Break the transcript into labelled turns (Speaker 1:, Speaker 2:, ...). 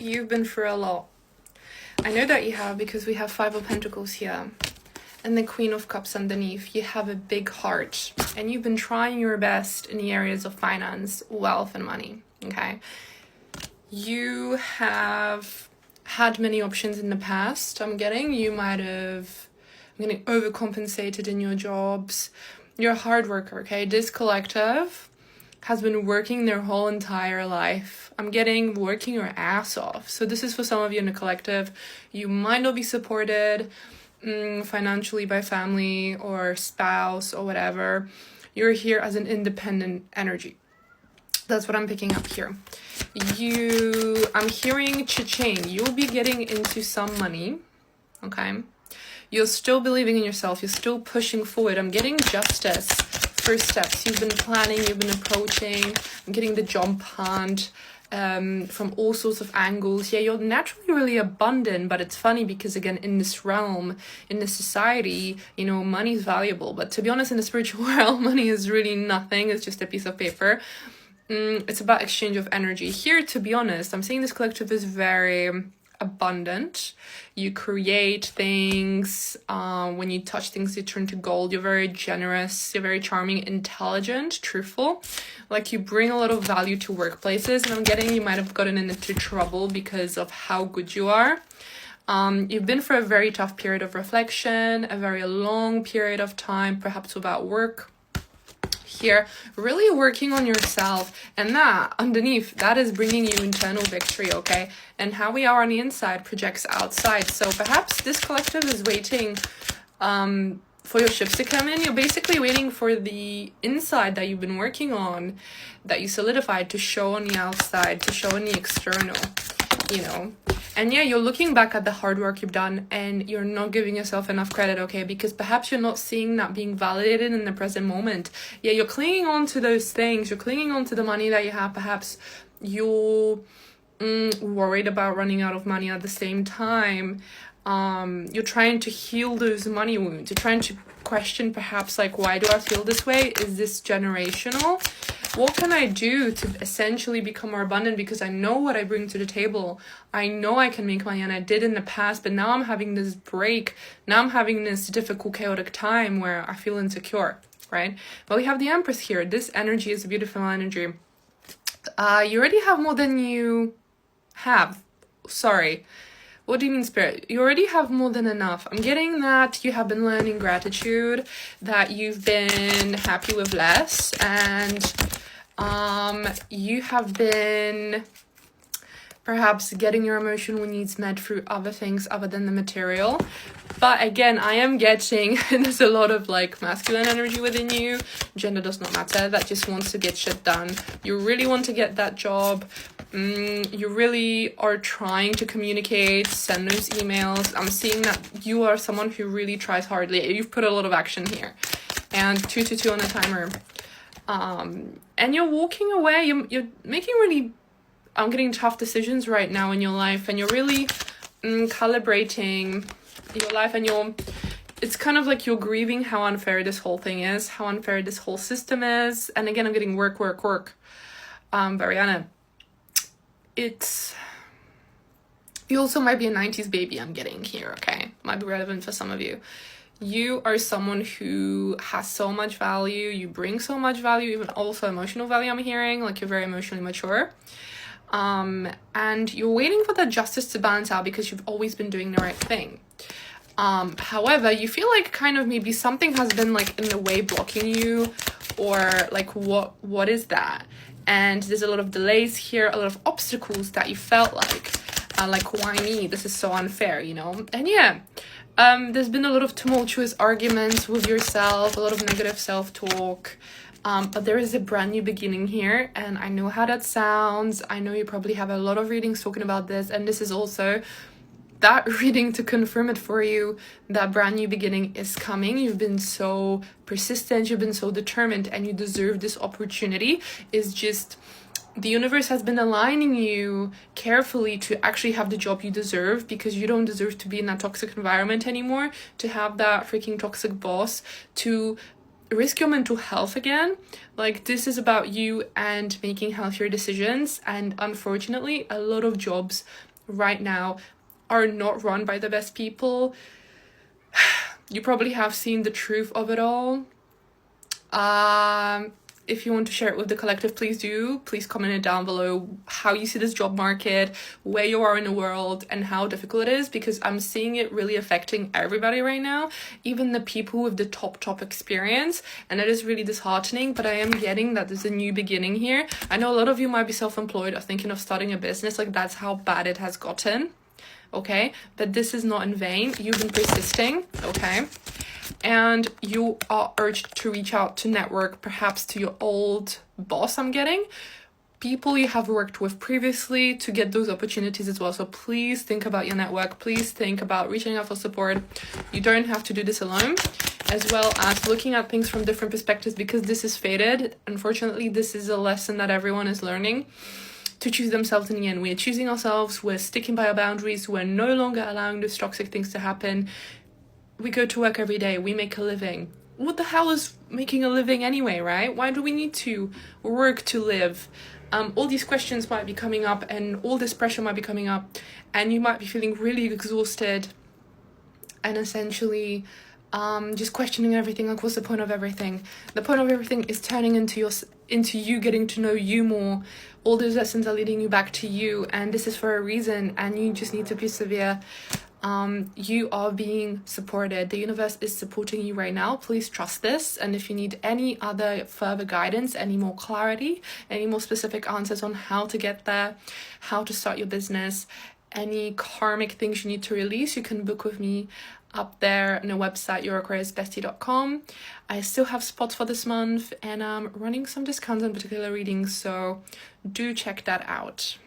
Speaker 1: you've been through a lot. I know that you have, because we have Five of Pentacles here and the Queen of Cups underneath. You have a big heart and you've been trying your best in the areas of finance, wealth and money. Okay, you have had many options in the past. You might have overcompensated in your jobs. You're a hard worker. Okay, this collective has been working their whole entire life. Working your ass off. So this is for some of you in the collective. You might not be supported financially by family or spouse or whatever. You're here as an independent energy. That's what I'm picking up here. I'm hearing cha-ching. You'll be getting into some money, okay? You're still believing in yourself. You're still pushing forward. I'm getting justice. First steps. You've been planning. You've been approaching. I'm getting the jump hunt from all sorts of angles. Yeah, you're naturally really abundant, but it's funny because, again, in this realm, in this society, money is valuable. But to be honest, in the spiritual world, money is really nothing. It's just a piece of paper. It's about exchange of energy. Here, to be honest, I'm saying this collective is very abundant. You create things. When you touch things, you turn to gold. You're very generous. You're very charming, intelligent, truthful. Like, you bring a lot of value to workplaces. And you might have gotten into trouble because of how good you are. You've been through a very tough period of reflection, a very long period of time, perhaps without work. Here, really working on yourself, and that underneath, that is bringing you internal victory, okay? And how we are on the inside projects outside. So perhaps this collective is waiting for your ships to come in. You're basically waiting for the inside that you've been working on, that you solidified, to show on the outside, to show in the external, And yeah, you're looking back at the hard work you've done and you're not giving yourself enough credit, okay? Because perhaps you're not seeing that being validated in the present moment. Yeah, you're clinging on to those things. You're clinging on to the money that you have. Perhaps you're worried about running out of money at the same time. You're trying to heal those money wounds. You're trying to question perhaps, like, why do I feel this way? Is this generational? What can I do to essentially become more abundant? Because I know what I bring to the table. I know I can make money, and I did in the past, but now I'm having this break. Now I'm having this difficult, chaotic time where I feel insecure, right? But we have the Empress here. This energy is a beautiful energy. You already have more than you have. Sorry. What do you mean, Spirit? You already have more than enough. I'm getting that you have been learning gratitude, that you've been happy with less, and you have been perhaps getting your emotional needs met through other things other than the material. But again, I am getting, there's a lot of like masculine energy within you. Gender does not matter. That just wants to get shit done. You really want to get that job. You really are trying to communicate, send those emails. I'm seeing that you are someone who really tries hardly. You've put a lot of action here. And 2 to 2 on the timer. And you're walking away. You're making really, I'm getting tough decisions right now in your life. And you're really calibrating your life. And it's kind of like you're grieving how unfair this whole thing is. How unfair this whole system is. And again, I'm getting work. Variana. You also might be a 90s baby, I'm getting here, okay? Might be relevant for some of you. You are someone who has so much value. You bring so much value, even also emotional value, I'm hearing. Like, you're very emotionally mature. And you're waiting for that justice to balance out because you've always been doing the right thing. However, you feel like kind of maybe something has been like in the way, blocking you, or like what is that? And there's a lot of delays here, a lot of obstacles that you felt like why me? This is so unfair, And yeah, there's been a lot of tumultuous arguments with yourself, a lot of negative self-talk. But there is a brand new beginning here, and I know how that sounds. I know you probably have a lot of readings talking about this, and this is also that reading to confirm it for you. That brand new beginning is coming. You've been so persistent, you've been so determined, and you deserve this opportunity. It's just the universe has been aligning you carefully to actually have the job you deserve, because you don't deserve to be in that toxic environment anymore, to have that freaking toxic boss, to risk your mental health again. Like, this is about you and making healthier decisions. And unfortunately, a lot of jobs right now are not run by the best people. You probably have seen the truth of it all. If you want to share it with the collective, please do. Please comment it down below how you see this job market, where you are in the world, and how difficult it is, because I'm seeing it really affecting everybody right now, even the people with the top experience, and it is really disheartening. But I am getting that there's a new beginning here. I know a lot of you might be self-employed or thinking of starting a business. Like, that's how bad it has gotten, okay? But this is not in vain. You've been persisting, okay? And you are urged to reach out to network, perhaps to your old boss. I'm getting people you have worked with previously to get those opportunities as well. So please think about your network. Please think about reaching out for support. You don't have to do this alone, as well as looking at things from different perspectives, because this is fated. Unfortunately, this is a lesson that everyone is learning, to choose themselves in the end. We're choosing ourselves. We're sticking by our boundaries. We're no longer allowing those toxic things to happen. We go to work every day, we make a living. What the hell is making a living anyway, right? Why do we need to work to live? All these questions might be coming up, and all this pressure might be coming up, and you might be feeling really exhausted and essentially just questioning everything. Like, what's the point of everything? The point of everything is turning into you getting to know you more. All those lessons are leading you back to you, and this is for a reason, and you just need to persevere. You are being supported. The universe is supporting you right now. Please trust this. And if you need any other further guidance, any more clarity, any more specific answers on how to get there, how to start your business, any karmic things you need to release, you can book with me up there on the website, youraquariusbestie.com. I still have spots for this month, and I'm running some discounts on particular readings, so do check that out.